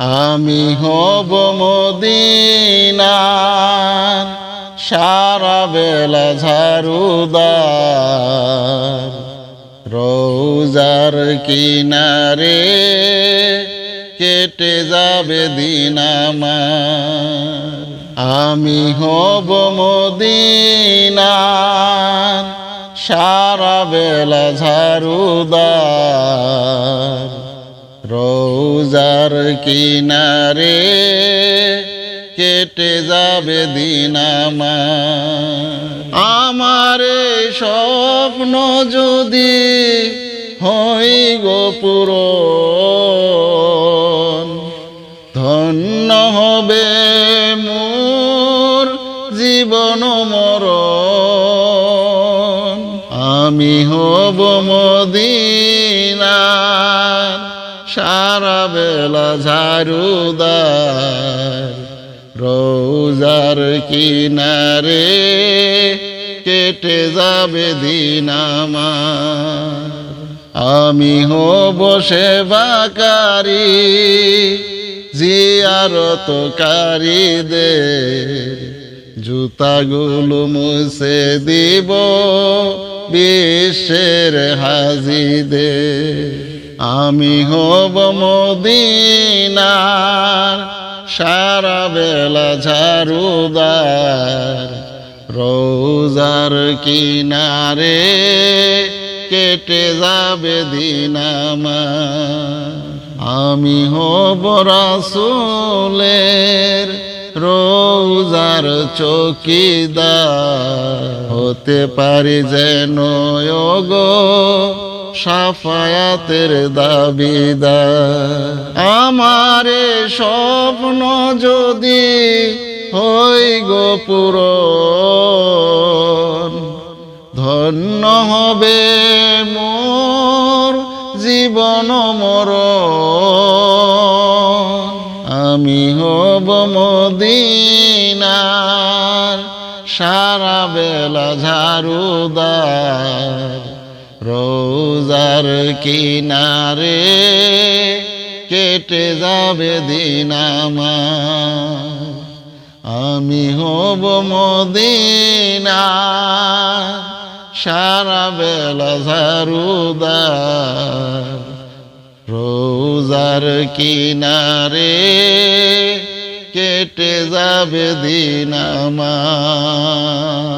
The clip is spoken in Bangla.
আমি হব মদিনার সারা বেলা ঝাড়ুদার, রোজার কিনারে কেটে যাবে দিন আমার। আমি হব মদিনার সারা বেলা ঝাড়ুদার, রোজার কিনারে কেটে যাবে দিন আমার। স্বপ্ন যদি হই গো পূরণ, ধন্য হবে মোর জীবন মরণ। আমি হব মদিনার সারা বেলা ঝাড়ুদার, রোজার কিনারে কেটে যাবে দিন আমার। আমি হব সেবাকারী জিয়ারতকারীদের, জুতাগুলো মুছে দিব বিশ্বের হাজিদের। আমি হব মদিনার সারা বেলা ঝাড়ুদার, রোজার কিনারে কেটে যাবে দিন আমার। আমি হব রাসূলের রোজার চৌকিদার, হতে পারি যেন ওগো সাফায়াতের দাবিদার। আমার স্বপ্ন যদি হই গো পূরণ, ধন্য হবে মোর জীবন মরণ। আমি হব মদিনার সারা বেলা ঝাড়ুদার, রোজার কিনারে কেটে যাবে দিন আমার। আমি হব মদিনার সারা বেলা ঝাড়ুদার, রোজার কিনারে কেটে যাবে দিন আমার।